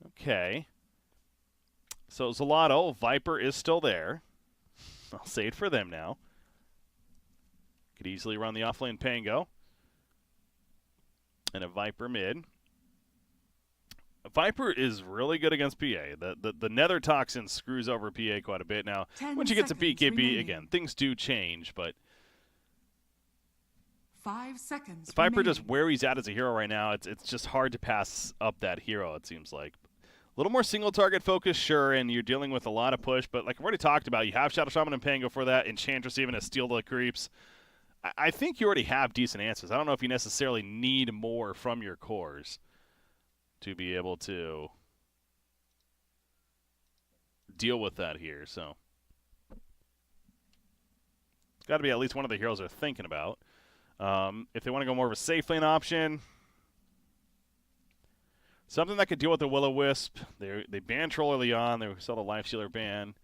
Okay. So Xolotl, Viper is still there. I'll say it for them now. Could easily run the offlane Pango. And a Viper mid. Viper is really good against PA. The Nether Toxin screws over PA quite a bit. Now, once you get to BKB, remaining. again, things do change, but 5 seconds Viper remaining. just where he's at as a hero right now, it's just hard to pass up that hero, it seems like. A little more single target focus, sure, and you're dealing with a lot of push, but like I've already talked about, you have Shadow Shaman and Pango for that, Enchantress even to steal the creeps. I think you already have decent answers. I don't know if you necessarily need more from your cores to be able to deal with that here, so it's got to be at least one of the heroes they're thinking about. If they want to go more of a safe lane option, something that could deal with the Will-O-Wisp. They ban Troll early on. They saw the Life Stealer ban.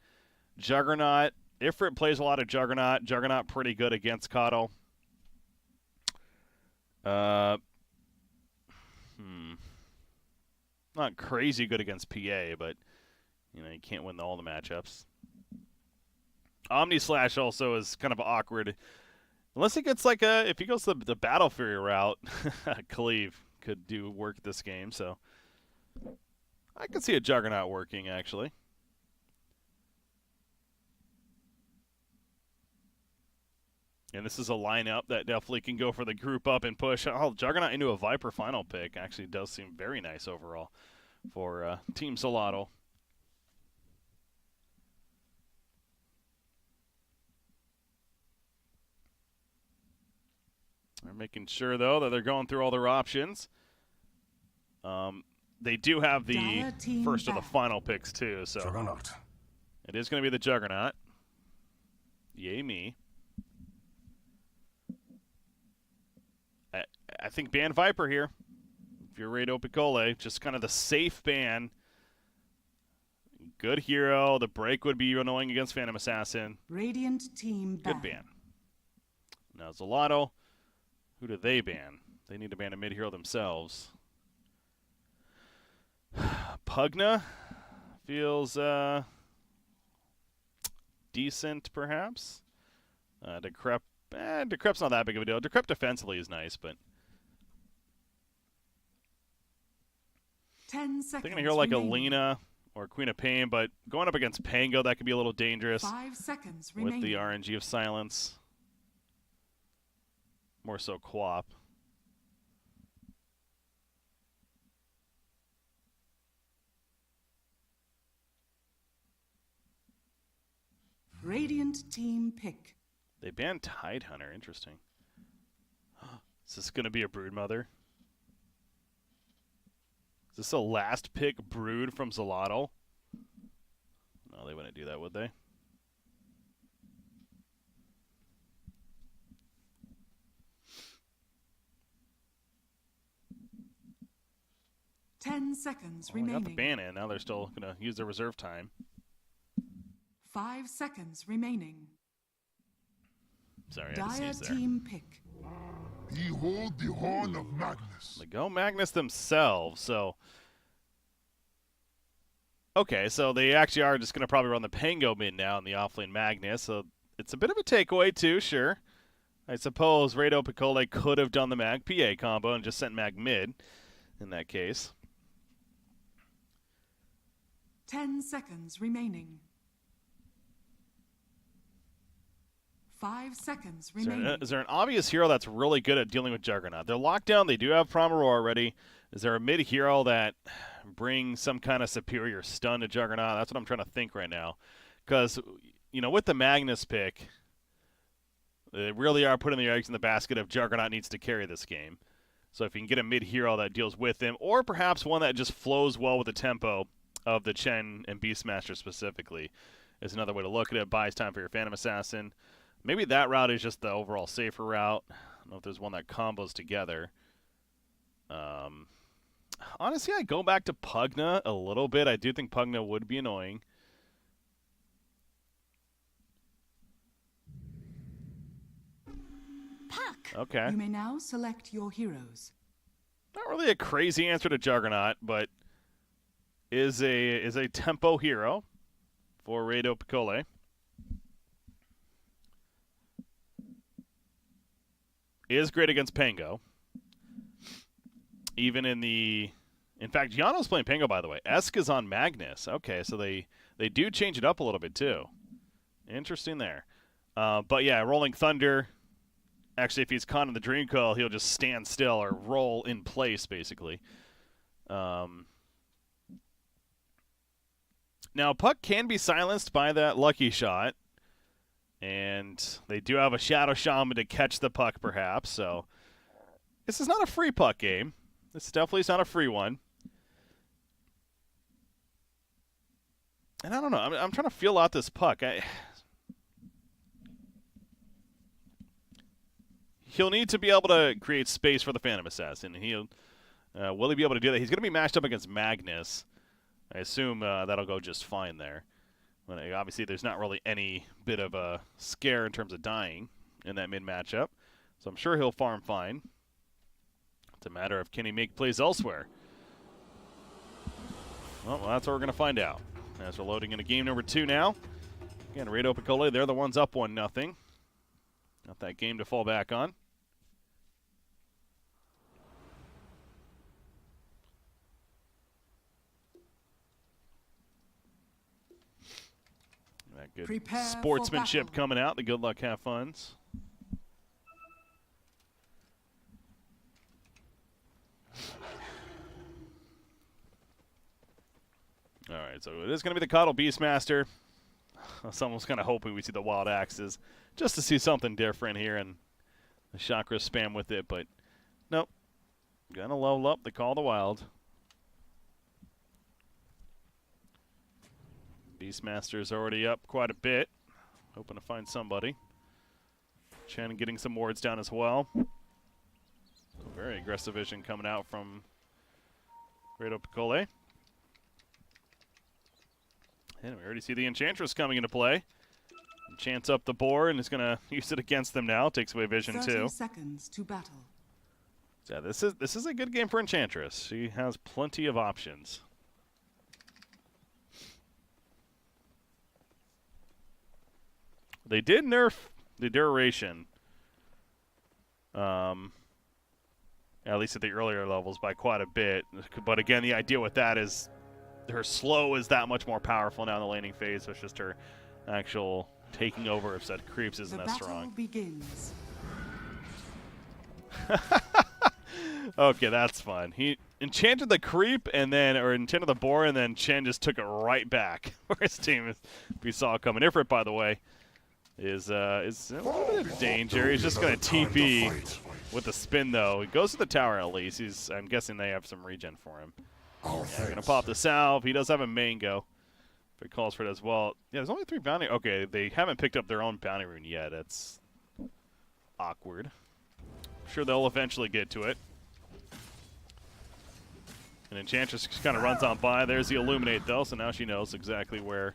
Juggernaut. Ifrit plays a lot of Juggernaut. Juggernaut pretty good against Coddle. Not crazy good against PA, but you can't win all the matchups. Omni Slash also is kind of awkward. Unless he gets like if he goes the Battle Fury route, Cleave could do work this game, so I could see a Juggernaut working, actually. And this is a lineup that definitely can go for the group up and push. Oh, Juggernaut into a Viper final pick actually does seem very nice overall for Team Xolotl. They're making sure, though, that they're going through all their options. They do have the first of the final picks, too. So Juggernaut. It is going to be the Juggernaut. Yay me. I think ban Viper here. If you're Rado Picole, just kind of the safe ban. Good hero. The break would be annoying against Phantom Assassin. Radiant team Good ban. Now Xolotl. Who do they ban? They need to ban a mid-hero themselves. Pugna feels decent, perhaps. Decrep's not that big of a deal. Decrep defensively is nice, but 10 seconds. I think a hero like remaining. Alina or Queen of Pain, but going up against Pango, that could be a little dangerous 5 seconds with remaining. the RNG of Silence. More so Quap. Radiant team pick. They banned Tidehunter. Interesting. Is this going to be a Broodmother? Is this a last pick Brood from Xolotl? No, they wouldn't do that, would they? Ten seconds Well, they remaining. got the ban in. Now they're still going to use their reserve time. 5 seconds remaining. Sorry, I had to Dire sneeze there. team pick. Behold the horn of Magnus. They go Magnus themselves, so... Okay, so they actually are just going to probably run the Pango mid now in the offlane Magnus, so it's a bit of a takeaway too, sure. I suppose Rado Picole could have done the Mag PA combo and just sent Mag mid in that case. 10 seconds remaining. 5 seconds remaining. Is there an obvious hero that's really good at dealing with Juggernaut? They're locked down. They do have Promaror already. Is there a mid hero that brings some kind of superior stun to Juggernaut? That's what I'm trying to think right now. Because, with the Magnus pick, they really are putting their eggs in the basket of Juggernaut needs to carry this game. So if you can get a mid hero that deals with him, or perhaps one that just flows well with the tempo of the Chen and Beastmaster specifically, is another way to look at it. Buys time for your Phantom Assassin. Maybe that route is just the overall safer route. I don't know if there's one that combos together. Honestly, I go back to Pugna a little bit. I do think Pugna would be annoying. Pack. Okay. You may now select your heroes. Not really a crazy answer to Juggernaut, but is a tempo hero for Rado Picole. Is great against Pango. Even in fact, Yano's playing Pango, by the way. Esk is on Magnus. Okay, so they do change it up a little bit, too. Interesting there. But yeah, Rolling Thunder. Actually, if he's caught in the Dream Coil, he'll just stand still or roll in place, basically. Now, Puck can be silenced by that Lucky Shot. And they do have a Shadow Shaman to catch the Puck, perhaps. So this is not a free Puck game. This definitely is not a free one. And I don't know. I'm trying to feel out this Puck. He'll need to be able to create space for the Phantom Assassin. Will he be able to do that? He's going to be matched up against Magnus. I assume that'll go just fine there. Obviously, there's not really any bit of a scare in terms of dying in that mid matchup. So I'm sure he'll farm fine. It's a matter of can he make plays elsewhere. Well, that's what we're going to find out. As we're loading into game number 2 now. Again, Rado Picole, they're the ones up 1-0. Got that game to fall back on. That good Prepare sportsmanship coming out, the good luck, have funs. All right, so it is going to be the Coddle Beastmaster. Someone's kind of hoping we see the Wild Axes just to see something different here and the Chakra spam with it, but nope. Going to level up the Call of the Wild. Beastmaster's already up quite a bit. Hoping to find somebody. Chen getting some wards down as well. Very aggressive vision coming out from Rado Picole. And we already see the Enchantress coming into play. Enchants up the board and is going to use it against them now. Takes away vision 30 too. seconds to battle. Yeah, this is a good game for Enchantress. She has plenty of options. They did nerf the duration, at least at the earlier levels, by quite a bit. But again, the idea with that is her slow is that much more powerful now in the laning phase. So it's just her actual taking over of said creeps isn't The as battle strong. begins. Okay, that's fun. He enchanted the creep or enchanted the boar, and then Chen just took it right back. Where his team we saw coming. Ifrit, by the way, is a little bit of danger. He's just going to TP with the spin, though. He goes to the tower at least. I'm guessing they have some regen for him. Yeah, going to pop the salve. He does have a mango. If it calls for it as well. Yeah, there's only 3 bounty. Okay, they haven't picked up their own bounty rune yet. That's awkward. I'm sure they'll eventually get to it. And Enchantress kind of runs on by. There's the Illuminate, though, so now she knows exactly where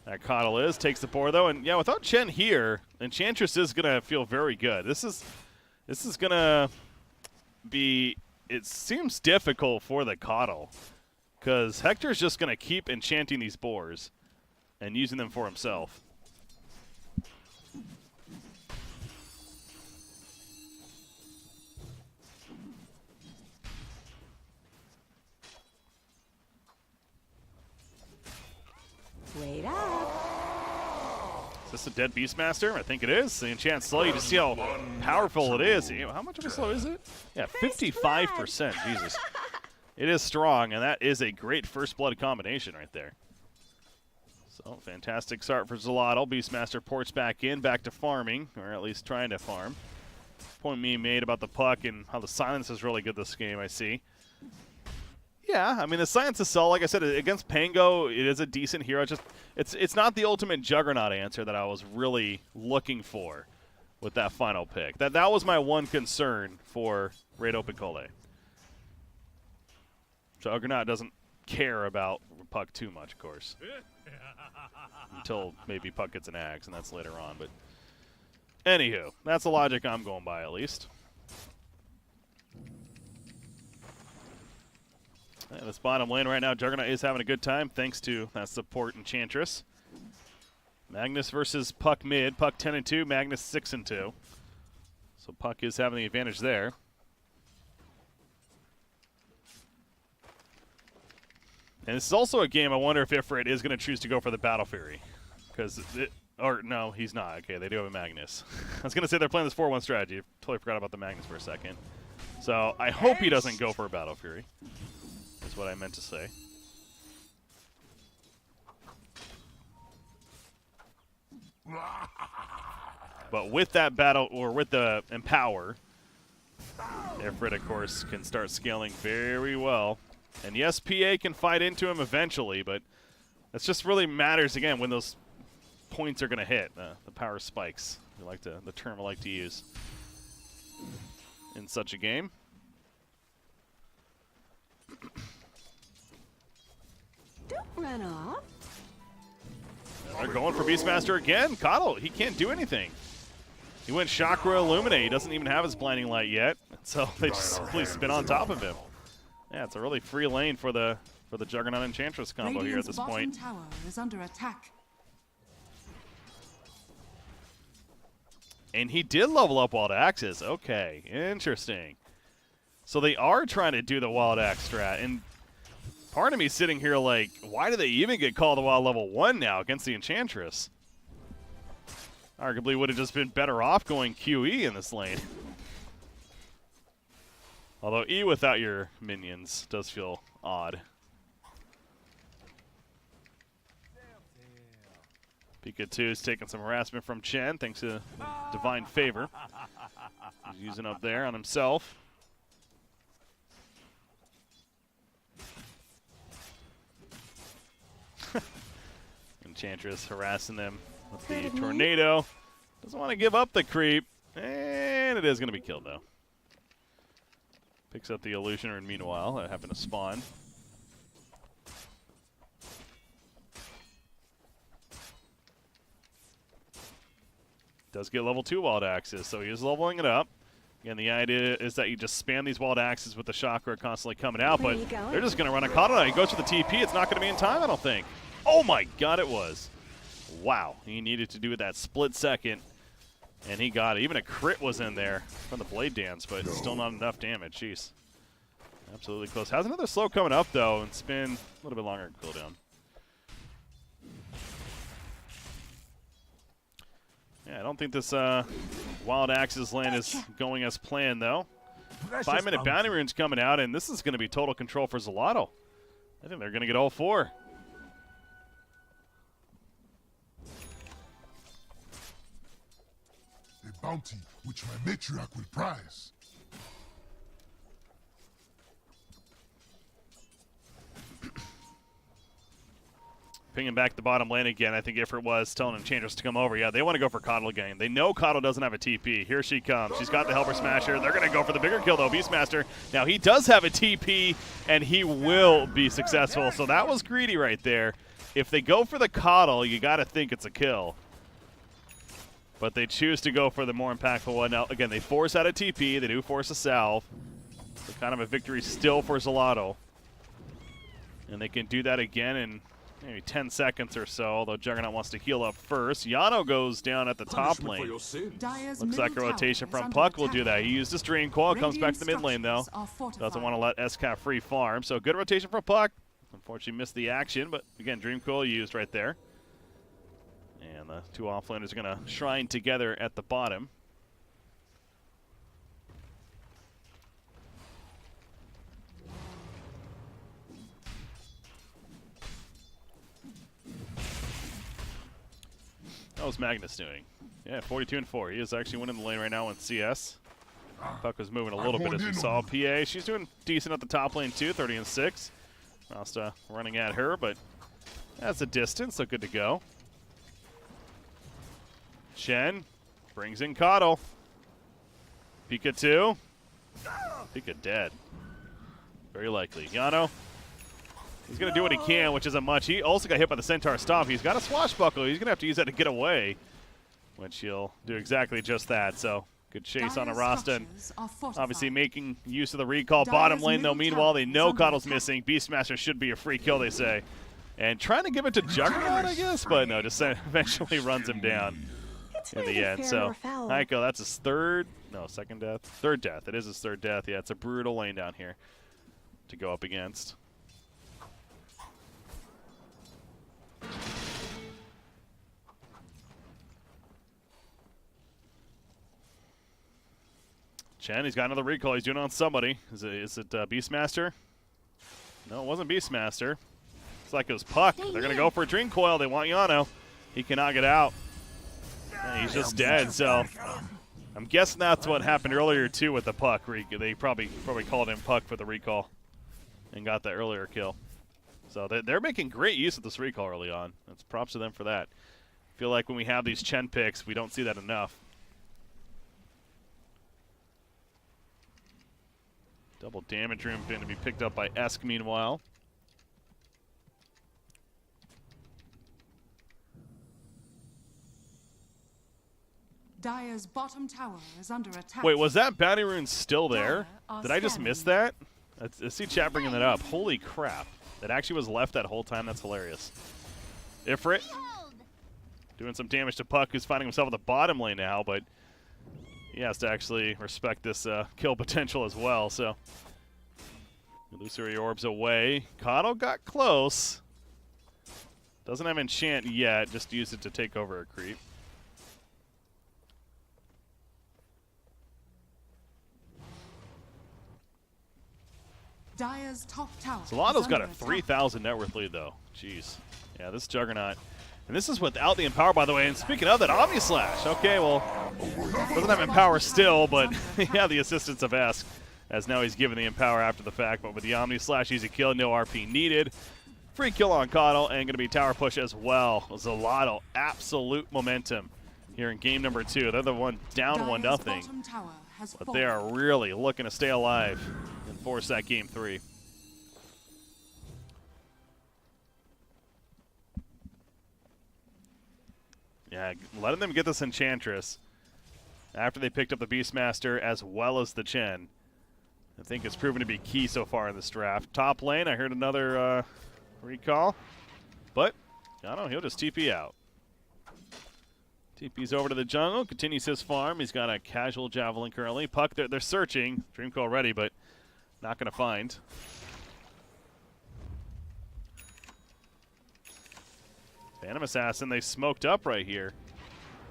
that Coddle is. Takes the boar, though. And, yeah, without Chen here, Enchantress is going to feel very good. This is going to be... It seems difficult for the Coddle because Hector's just going to keep enchanting these boars and using them for himself. Wait up. Is this a dead Beastmaster? I think it is. The enchant slow, you just see how powerful it is. How much of a slow is it? Yeah, 55%. Jesus. It is strong, and that is a great first blood combination right there. So, fantastic start for Xolotl. Beastmaster ports back to farming, or at least trying to farm. Point me made about the puck and how the silence is really good this game, I see. Yeah, I mean, the silence is solid. Like I said, against Pango, it is a decent hero. It's not the ultimate Juggernaut answer that I was really looking for with that final pick. That was my one concern for Rado Picole. Juggernaut doesn't care about Puck too much, of course. Until maybe Puck gets an axe, and that's later on. But anywho, that's the logic I'm going by, at least. Yeah, this bottom lane right now, Juggernaut is having a good time thanks to that support Enchantress. Magnus versus Puck mid. Puck 10-2, Magnus 6-2. So Puck is having the advantage there. And this is also a game I wonder if Ifrit is going to choose to go for the Battle Fury. Or no, he's not. Okay, they do have a Magnus. I was going to say they're playing this 4-1 strategy. Totally forgot about the Magnus for a second. So I hope he doesn't go for a Battle Fury. Is what I meant to say. But with that battle, or with the Empower, Ifrit, of course, can start scaling very well. And yes, PA can fight into him eventually, but that just really matters, again, when those points are going to hit. The power spikes, the term I like to use in such a game. Don't run off. They're going for Beastmaster again. Xolotl, he can't do anything. He went Chakra Illuminate. He doesn't even have his Blinding Light yet, so they just simply spin on top of him. Yeah, it's a really free lane for the Juggernaut Enchantress combo here at this point. Tower is under attack. And he did level up Wild Axes. Okay, interesting. So they are trying to do the Wild Axe strat, and part of me sitting here like, why do they even get called a Wild level 1 now against the Enchantress? Arguably would have just been better off going QE in this lane. Although E without your minions does feel odd. Pika 2 is taking some harassment from Chen thanks to Divine Favor. He's using up there on himself. Enchantress harassing them with the tornado. Doesn't want to give up the creep. And it is going to be killed, though. Picks up the Illusioner, and meanwhile, that happened to spawn. Does get level 2 Wild Axes, so he is leveling it up. Again, the idea is that you just spam these Wild Axes with the Chakra constantly coming out, but they're just going to run a Xolotl. He goes for the TP. It's not going to be in time, I don't think. Oh my god, it was. Wow. He needed to do that split second, and he got it. Even a crit was in there from the Blade Dance, but still not enough damage. Jeez. Absolutely close. Has another slow coming up, though, and spin a little bit longer cooldown. Yeah, I don't think this Wild Axes lane is going as planned, though. 5-minute bounty rune's coming out, and this is going to be total control for Xolotl. I think they're going to get all 4. A bounty which my matriarch will prize. Pinging back the bottom lane again. I think Ifrit was telling Enchantress to come over. Yeah, they want to go for Xolotl again. They know Xolotl doesn't have a TP. Here she comes. She's got the Helper Smasher. They're going to go for the bigger kill, though. Beastmaster. Now, he does have a TP, and he will be successful. So that was greedy right there. If they go for the Xolotl, you got to think it's a kill. But they choose to go for the more impactful one. Now, again, they force out a TP. They do force a salve. So kind of a victory still for Xolotl. And they can do that again in maybe 10 seconds or so, although Juggernaut wants to heal up first. Yano goes down at the top lane. Looks like a rotation from Puck will do that. He used his Dream Coil, comes back to the mid lane, though. Doesn't want to let SCAF free farm, so good rotation from Puck. Unfortunately missed the action, but again, Dream Coil used right there. And the two offlaners are going to shrine together at the bottom. How was Magnus doing? Yeah, 42-4. He is actually winning the lane right now in CS. Puck was moving a little bit as we saw. PA, she's doing decent at the top lane too, 30-6. Rasta running at her, but that's a distance, so good to go. Chen brings in Xolotl. Pika 2. Pika dead. Very likely. Yano. He's going to do what he can, which isn't much. He also got hit by the Centaur Stomp. He's got a Swashbuckle. He's going to have to use that to get away, which he'll do exactly just that. So Good chase on Dire's Arasta, and structures are fortified. obviously making use of the recall. Dire's Bottom lane, though, middle meanwhile, they tower is know under Coddle's attack. missing. Beastmaster should be a free kill, they say. And trying to give it to Juggernaut, I guess, but no, just eventually runs him down It's in the neither end. fair So, nor foul. Heiko, that's his second death? Third death. It is his third death. Yeah, it's a brutal lane down here to go up against. Chen, he's got another recall. He's doing it on somebody. Is it Beastmaster? No, it wasn't Beastmaster. It's like it was Puck. They're going to go for a Dream Coil. They want Yano. He cannot get out. And he's just dead, so I'm guessing that's what happened earlier, too, with the Puck. They probably called him Puck for the recall and got that earlier kill. So they're making great use of this recall early on. That's props to them for that. I feel like when we have these Chen picks, we don't see that enough. Double damage room going to be picked up by Esk meanwhile. Dire's bottom tower is under attack. Wait, was that bounty rune still there? Dire are Did I just scanning. miss that? I see chat bringing that up. Holy crap. That actually was left that whole time. That's hilarious. Ifrit doing some damage to Puck, who's finding himself in the bottom lane now, but he has to actually respect this kill potential as well. So, illusory orbs away. Coddle got close. Doesn't have enchant yet. Just used it to take over a creep. Dire's top tower. Xolotl is got a under attack. 3,000 net worth lead, though. Jeez. Yeah, this Juggernaut. And this is without the Empower, by the way. And speaking of that, Omni Slash. Okay, well, doesn't have Empower still, but yeah, the assistance of Esk, as now he's given the Empower after the fact. But with the Omni Slash, easy kill, no RP needed. Free kill on Coddle, and going to be tower push as well. Xolotl, absolute momentum here in game number 2. They're the one down Dire's 1-0. bottom tower has But they are really looking to stay alive and force that game 3. Yeah, letting them get this Enchantress after they picked up the Beastmaster as well as the Chen, I think it's proven to be key so far in this draft. Top lane, I heard another recall, but I don't know, he'll just TP out. TP's over to the jungle, continues his farm. He's got a casual Javelin currently. Puck, they're searching. Dreamcoil ready, but not going to find. Phantom Assassin, they smoked up right here.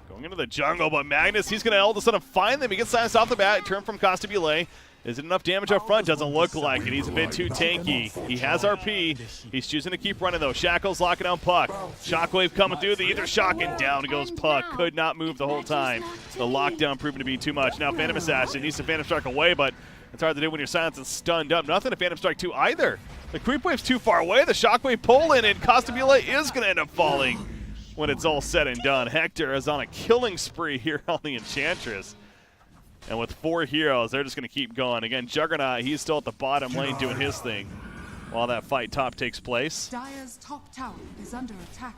Going into the jungle, but Magnus, he's going to all of a sudden find them. He gets silenced off the bat, turn from Costabile. Is it enough damage up front? Doesn't look like it. He's a bit too tanky. He has RP. He's choosing to keep running, though. Shackle's locking down Puck. Shockwave coming through. The Ether shock, and down goes Puck. Could not move the whole time. The lockdown proving to be too much. Now Phantom Assassin needs to Phantom Strike away, but it's hard to do when you're silenced and stunned up. Nothing to Phantom Strike 2 either. The Creep Wave's too far away. The Shockwave pull in, and Costabile is going to end up falling when it's all said and done. Hector is on a killing spree here on the Enchantress. And with 4 heroes, they're just going to keep going. Again, Juggernaut, he's still at the bottom lane doing his thing while that fight top takes place. Dire's top tower is under attack.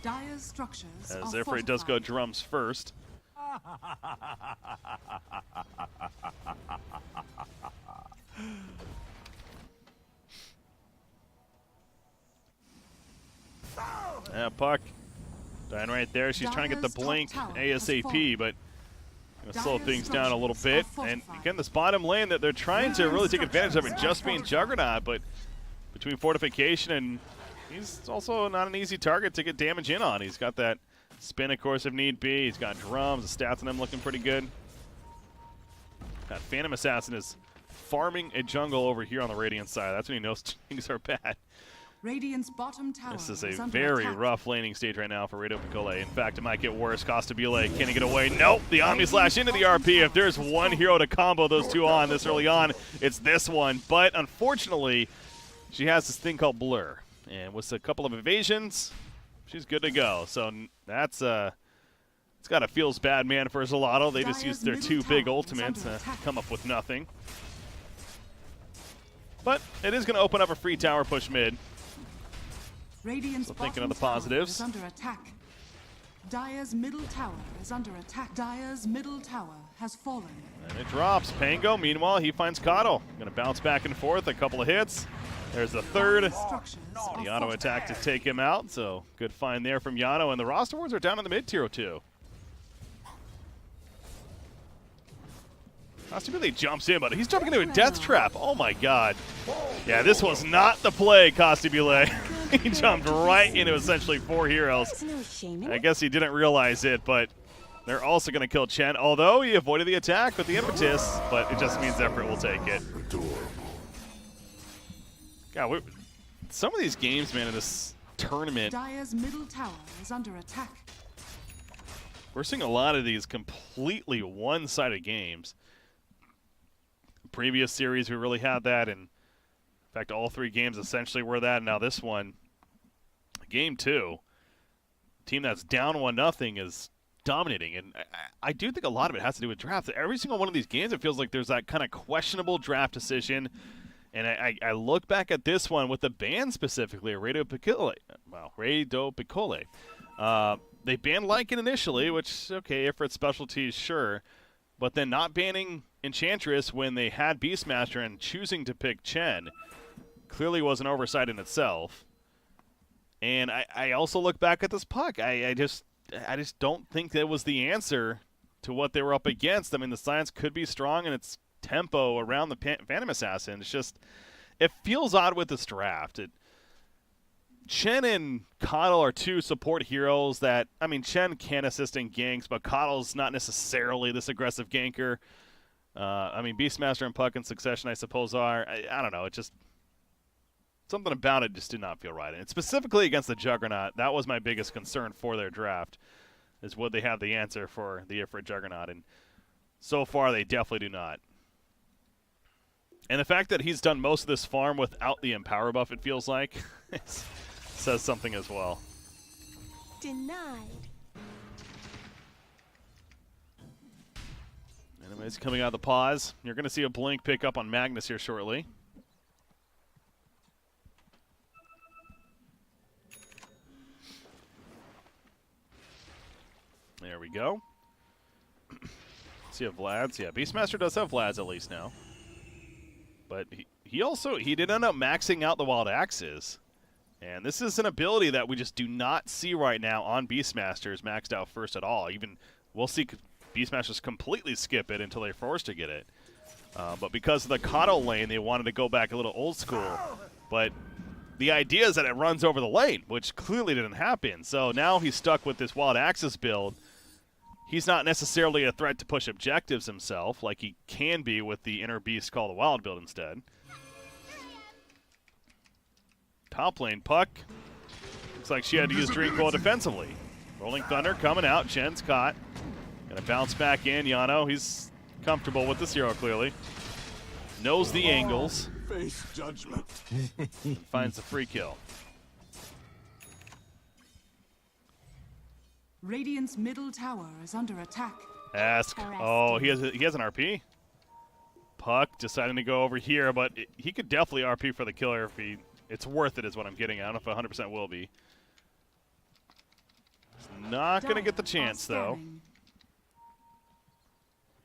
Dire's structures As are Ifrit fortified. does go drums first. Yeah, Puck dying right there. She's trying to get the Dire's top blink tower has ASAP, fallen. but gonna slow Dire's things down a little bit. structures are And fortified. again, this bottom lane that they're trying to really take advantage of it, Dire's just being structures Juggernaut, but between fortification and he's also not an easy target to get damage in on. He's got that spin, of course, if need be. He's got drums. The stats on him looking pretty good. That Phantom Assassin is farming a jungle over here on the Radiant side. That's when he knows things are bad. Radiant's bottom tower This is a under very attack. rough laning stage right now for Radio Picole. In fact, it might get worse. Costabile, can he get away? Nope. The Omni Slash into the RP. If there's one hero to combo those two on this early on, it's this one. But unfortunately, she has this thing called Blur. And with a couple of evasions, she's good to go. So that's it's got a feels bad man for Xolotl. They just Dire's used their middle 2 big tower is ultimates under to attack. come up with nothing. But it is going to open up a free tower push mid. Radiant's So thinking bottom of the tower positives. is under attack. Dire's middle tower is under attack. Dire's middle tower has fallen. And it drops. Pango, meanwhile, he finds Xolotl. Gonna bounce back and forth, a couple of hits. There's the third. Structures are The auto attack to take him out, so good find there from Yano. And the roster wards are down in the mid-tier too. Costabile jumps in, but he's jumping into a death trap. Oh my god. Yeah, this was not the play, Costabile. He jumped right into essentially 4 heroes. There's no shame in I it. guess he didn't realize it, but they're also going to kill Chen, although he avoided the attack with the impetus, but it just means effort will take it. God, some of these games, man, in this tournament, Dire's middle tower is under attack. we're seeing a lot of these completely one-sided games. Previous series, we really had that, and in fact, all 3 games essentially were that. And now this one, game 2, team that's down 1-0 is dominating, and I do think a lot of it has to do with drafts. Every single one of these games, it feels like there's that kind of questionable draft decision. And I look back at this one with the ban specifically, Radio Picole. Wow, Radio Picole. They banned Lycan initially, which, okay, if it's specialties, sure. But then not banning Enchantress when they had Beastmaster and choosing to pick Chen clearly was an oversight in itself. And I also look back at this puck. I just don't think that was the answer to what they were up against. I mean, the science could be strong and its tempo around the Phantom Assassin. It's just, it feels odd with this draft. Chen and Xolotl are 2 support heroes that, I mean, Chen can assist in ganks, but Xotl's not necessarily this aggressive ganker. I mean, Beastmaster and Puck in succession, I suppose, are. I don't know. It just, something about it just did not feel right. And specifically against the Juggernaut, that was my biggest concern for their draft, is would they have the answer for the Ifrit Juggernaut? And so far, they definitely do not. And the fact that he's done most of this farm without the Empower buff, it feels like, says something as well. Denied. Anyways, coming out of the pause, you're going to see a blink pick up on Magnus here shortly. There we go. See if Vlad's, yeah, Beastmaster does have Vlad's at least now. But he did end up maxing out the Wild Axes. And this is an ability that we just do not see right now on Beastmasters maxed out first at all. Even we'll see Beastmasters completely skip it until they're forced to get it. But because of the Xolotl lane, they wanted to go back a little old school. But the idea is that it runs over the lane, which clearly didn't happen. So now he's stuck with this Wild Axis build. He's not necessarily a threat to push objectives himself, like he can be with the Inner Beast Call the Wild build instead. Top lane, Puck. Looks like she had to use Dream Coil defensively. Rolling Thunder coming out. Chen's caught. Gonna bounce back in. Yano, he's comfortable with this hero clearly. Knows the angles. Face judgment. Finds the free kill. Radiant's middle tower is under attack. Ask. Oh, he has an RP. Puck deciding to go over here, but he could definitely RP for the killer if he. It's worth it, is what I'm getting. I don't know if 100% will be. He's not gonna get the chance though.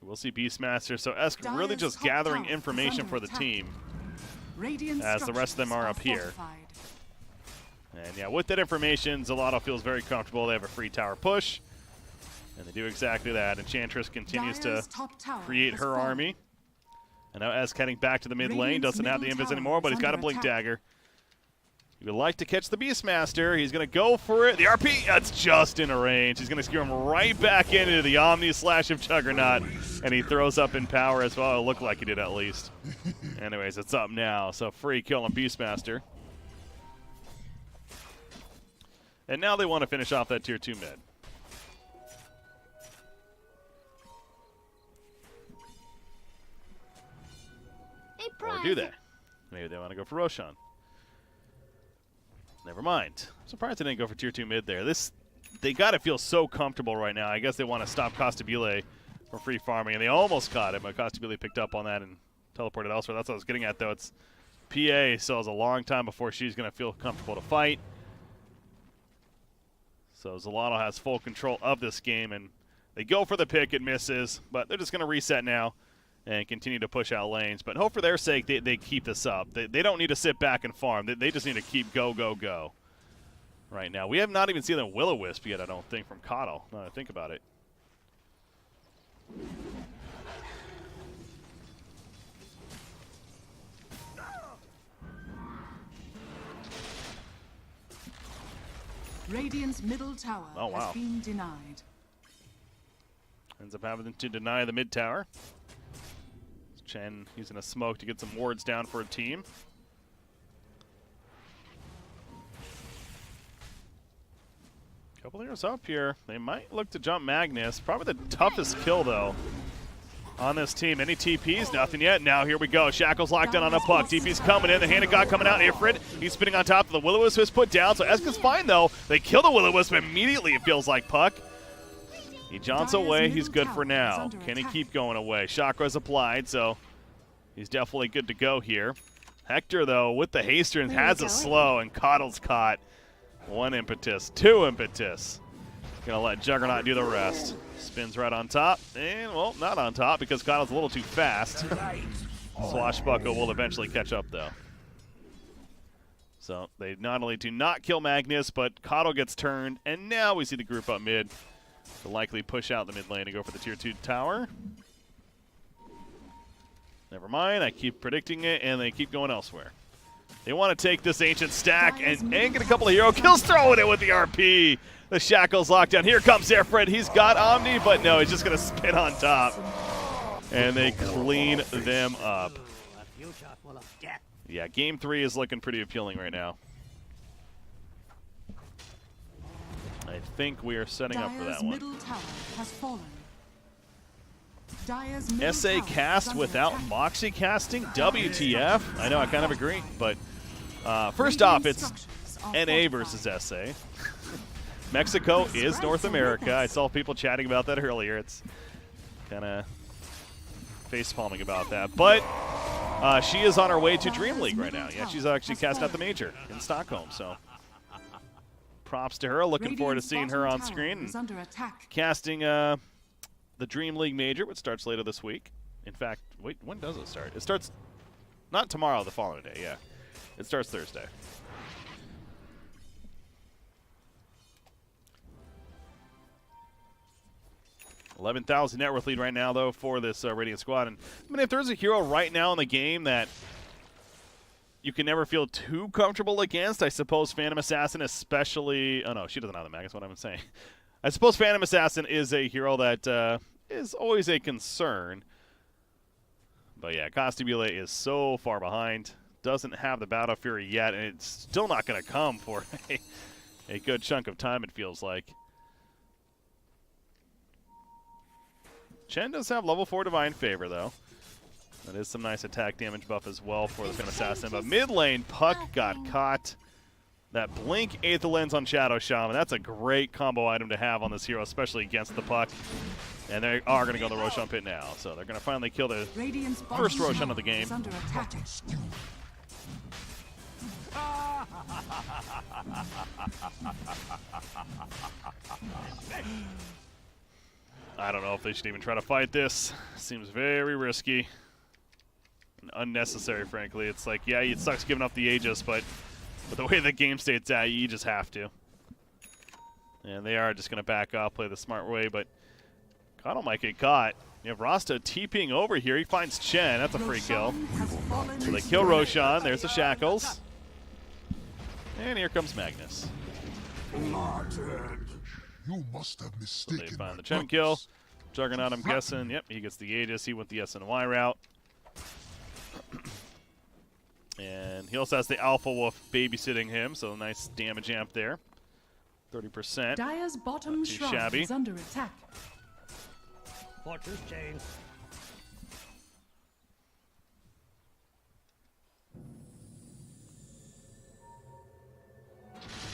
We'll see Beastmaster. So Esk really just gathering information for the team as the rest of them are up here. And yeah, with that information, Xolotl feels very comfortable. They have a free tower push, and they do exactly that. Enchantress continues to create her army. And now Esk heading back to the mid lane. Doesn't have the invis anymore, but he's got a blink dagger. He would like to catch the Beastmaster. He's going to go for it. The RP, that's just in a range. He's going to skew him right back into the Omni Slash of Juggernaut, and he throws up in power as well. It looked like he did at least. Anyways, it's up now, so free kill on Beastmaster. And now they want to finish off that tier 2 mid. Or do they? Maybe they want to go for Roshan. Never mind. I'm surprised they didn't go for tier 2 mid there. They got to feel so comfortable right now. I guess they want to stop Costabile from free farming, and they almost caught it, but Costabile picked up on that and teleported elsewhere. That's what I was getting at, though. It's PA, so it's a long time before she's going to feel comfortable to fight. So Xolotl has full control of this game, and they go for the pick. It misses, but they're just going to reset now and continue to push out lanes. But hope for their sake they keep this up. They don't need to sit back and farm. They just need to keep go right now. We have not even seen a Will-O-Wisp yet, I don't think, from Xolotl, now that I think about it. Radiant's middle tower Oh, wow. has been denied. Ends up having to deny the mid tower. Chen using a smoke to get some wards down for a team. Couple heroes up here. They might look to jump Magnus. Probably the toughest kill, though, on this team. Any TPs? Nothing yet. Now here we go. Shackles locked in on a puck. TP's coming in. The Hand of God coming out. Ifrit, he's spinning on top of the Will-O-Wisp is put down. So Eska's fine, though. They kill the Will-O-Wisp immediately, it feels like, puck. He jaunts away. He's good for now. Can he keep going away? Chakra's applied, so he's definitely good to go here. Hector, though, with the haster, has a slow, and Xotl's caught. 1 impetus, 2 impetus. Gonna let Juggernaut do the rest. Spins right on top, and, well, not on top because Xotl's a little too fast. Swashbuckle will eventually catch up, though. So they not only do not kill Magnus, but Xolotl gets turned, and now we see the group up mid to likely push out the mid lane and go for the tier 2 tower. Never mind, I keep predicting it, and they keep going elsewhere. They want to take this ancient stack and get a couple of hero kills, throwing it with the RP. The Shackles locked down. Here comes Airfred. He's got Omni, but no, he's just going to spin on top. And they clean them up. Yeah, game 3 is looking pretty appealing right now. I think we are setting up for that one. Middle tower has fallen. Dire's middle SA tower cast is under without attack. Moxie casting? WTF? I know, I kind of agree, but first off, it's NA versus SA. Mexico is North America. I saw people chatting about that earlier. It's kind of face-palming about that. But she is on her way to Dream League right now. Yeah, she's actually cast out the major in Stockholm, so props to her. Looking forward to seeing her on screen and casting the Dream League major, which starts later this week. In fact, wait, when does it start? It starts not tomorrow, the following day, yeah. It starts Thursday. $11,000 net worth lead right now, though, for this Radiant squad. And I mean, if there's a hero right now in the game that you can never feel too comfortable against, I suppose Phantom Assassin, especially. Oh no, she doesn't have the mag. That's what I'm saying. I suppose Phantom Assassin is a hero that is always a concern. But yeah, Costumule is so far behind. Doesn't have the Battle Fury yet, and it's still not going to come for a good chunk of time, it feels like. Chen does have level 4 Divine Favor, though. That is some nice attack damage buff as well for the Phantom Assassin. But mid lane, Puck got caught. That Blink Aether Lens on Shadow Shaman, that's a great combo item to have on this hero, especially against the Puck. And they are going to go the Roshan Pit now. So they're going to finally kill the first Roshan of the game. Under attack. I don't know if they should even try to fight this. Seems very risky. And unnecessary, frankly. It's like, yeah, it sucks giving up the Aegis, but the way the game state's at, you just have to. And they are just going to back up, play the smart way, but Xolotl might get caught. You have Rasta TPing over here. He finds Chen. That's a free kill. So they kill Roshan. There's the Shackles. And here comes Magnus. You must have So mistaken they find my the Chen purpose. kill. Juggernaut, I'm guessing. Yep, he gets the Aegis. He went the SNY route. And he also has the Alpha Wolf babysitting him, so a nice damage amp there. 30%. Dire's bottom Not too shrine shabby. is under attack. Fortress chain.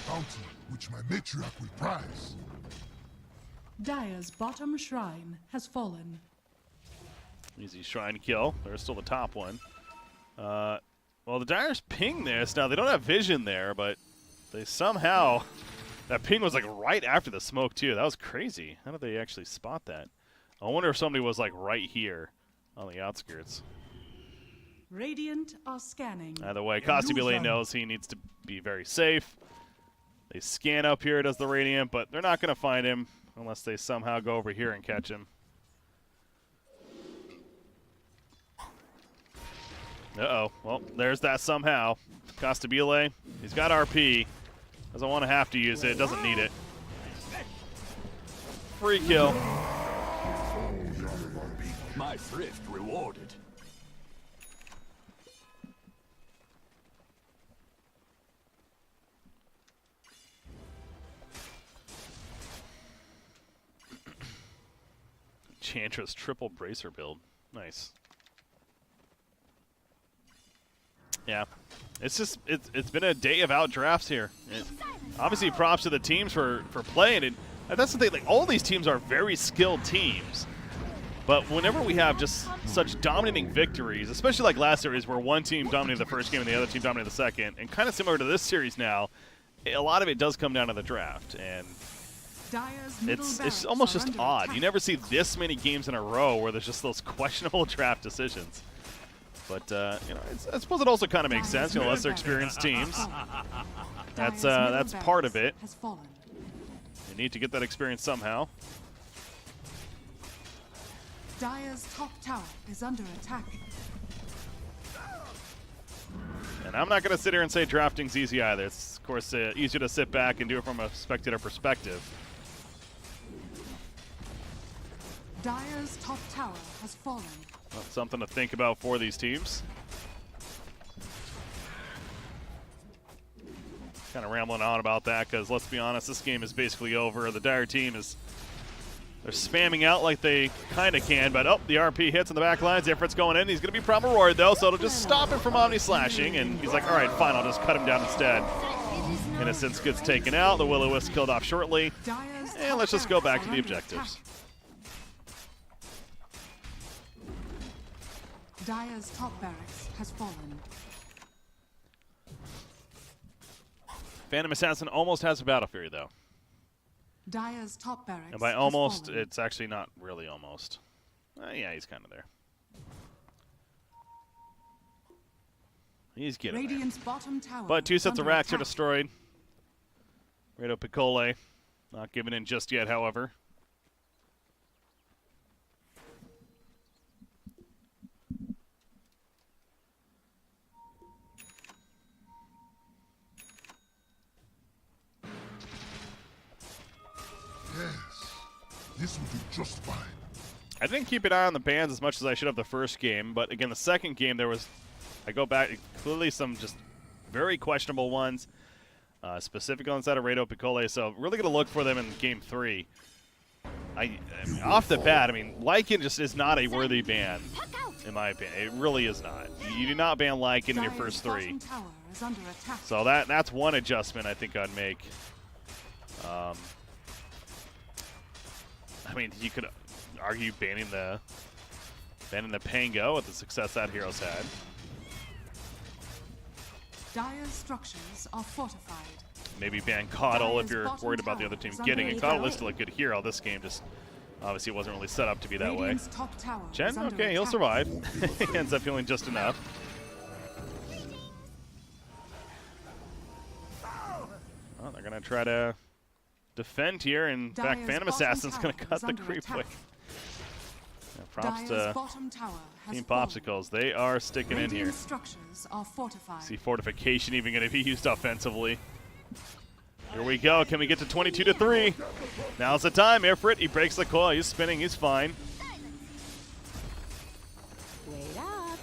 Bounty, which my matriarch will prize. Dire's bottom shrine has fallen. Easy shrine kill. There's still the top one. Well, the Dyers ping this. Now, they don't have vision there, but they somehow That ping was like right after the smoke too. That was crazy. How did they actually spot that? I wonder if somebody was like right here on the outskirts. Radiant are scanning. Either way, Costabile knows he needs to be very safe. They scan up here, does the Radiant, but they're not going to find him unless they somehow go over here and catch him. Uh-oh. Well, there's that somehow. Costabile, he's got RP. Doesn't want to have to use it. Doesn't need it. Free kill. My thrift rewarded. Chantra's triple bracer build. Nice. Yeah. It's been a day of out drafts here. Obviously props to the teams for playing it. And that's the thing, like all these teams are very skilled teams. But whenever we have just such dominating victories, especially like last series where one team dominated the first game and the other team dominated the second, and kind of similar to this series now, a lot of it does come down to the draft. And it's almost just odd. You never see this many games in a row where there's just those questionable draft decisions. But you know, I suppose it also kind of makes sense. You know, lesser experienced teams. That's part of it. You need to get that experience somehow. Dire's top tower is under attack. And I'm not going to sit here and say drafting's easy either. It's, of course, easier to sit back and do it from a spectator perspective. Dire's top tower has fallen. Well, something to think about for these teams. Kind of rambling on about that because, let's be honest, this game is basically over. The Dire team is... They're spamming out like they kind of can, but the RP hits in the back lines. Ifrit's going in. He's going to be proper reward, though, so it'll just stop him from omni-slashing, and he's like, all right, fine, I'll just cut him down instead. Innocence gets taken out. The Will-O-Wisp killed off shortly. And let's just go back to the objectives. Dire's top barracks has fallen. Phantom Assassin almost has a Battle Fury, though. Dire's top barracks. And by almost, it's actually not really almost. Yeah, he's kind of there. He's getting Radiant's there. bottom tower. But 2 sets of racks attack. are destroyed. Rado Picole not giving in just yet, however. Yes, this will do just fine. I didn't keep an eye on the bans as much as I should have the first game, but again, the second game there was, I go back, clearly some just very questionable ones, specifically inside of Rado Picole, so really going to look for them in game 3. I mean, off the bat, I mean, Lycan just is not a worthy ban, in my opinion. It really is not. You do not ban Lycan in your first 3. So that's one adjustment I think I'd make. I mean, you could argue banning the Pango with the success that hero's had. Dire's structures are fortified. Maybe ban Coddle if you're worried about the other team getting it. Coddle is still a good hero. This game just obviously wasn't really set up to be that way. Chen, okay, he'll survive. He ends up healing just enough. Well, they're going to try to defend here. In fact, Phantom Assassin's going to cut the creep wave. Yeah, props to Team Popsicles. They are sticking in here. See fortification even going to be used offensively. Here we go. Can we get to 22-3? Now's the time. Ifrit, he breaks the coil. He's spinning. He's fine. Wait up.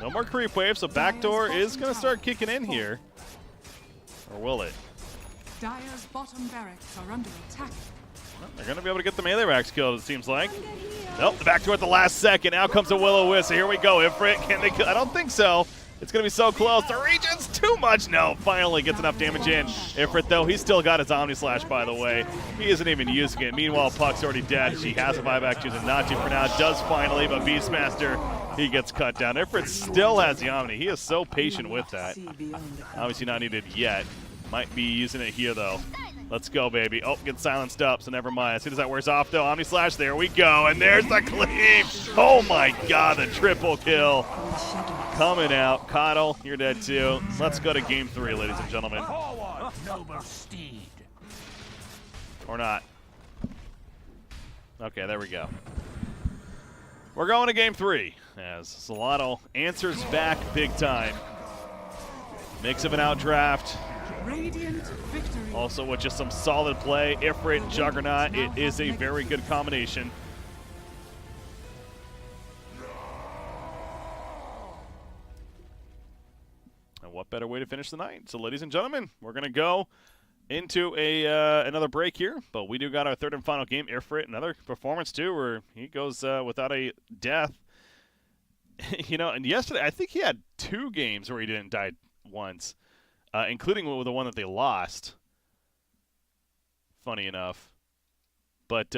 No more creep wave, so backdoor is going to start kicking in here. Or will it? Dire's bottom barracks are under attack. Well, they're going to be able to get the melee racks killed, it seems like. Nope, the backdoor at the last second. Out comes a Will-O-Wisp. So here we go. Ifrit, can they kill? I don't think so. It's going to be so close. The region's too much. No, finally gets enough damage in. Ifrit, though, he's still got his Omni Slash, by the way. He isn't even using it. Meanwhile, Puck's already dead. She has a buyback, choosing not to for now. Does finally, but Beastmaster, he gets cut down. Ifrit still has the Omni. He is so patient with that. Obviously not needed yet. Might be using it here, though. Let's go, baby. Oh, get silenced up, so never mind. As soon as that wears off, though, Omni Slash, there we go. And there's the cleave. Oh, my God, the triple kill. Coming out. Coddle, you're dead, too. Let's go to game 3, ladies and gentlemen. Forward, noble steed. Or not. Okay, there we go. We're going to game 3 as Xolotl answers back big time. Mix of an outdraft. Radiant victory. Also with just some solid play. Ifrit, Juggernaut, it is a very good combination. And what better way to finish the night? So ladies and gentlemen, we're going to go into another break here, but we do got our third and final game. Ifrit, another performance too, where he goes without a death. You know, and yesterday I think he had 2 games where he didn't die once, including the one that they lost. Funny enough, but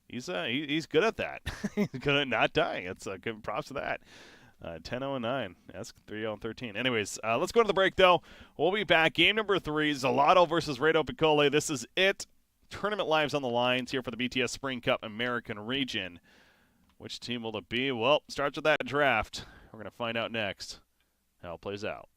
he's good at that. He's good at not dying. It's good props to that. 10-0-9. That's 3-0-13. Anyways, let's go to the break, though. We'll be back. Game number 3, Xolotl versus Rado Picole. This is it. Tournament lives on the lines here for the BTS Spring Cup American region. Which team will it be? Well, starts with that draft. We're going to find out next how it plays out.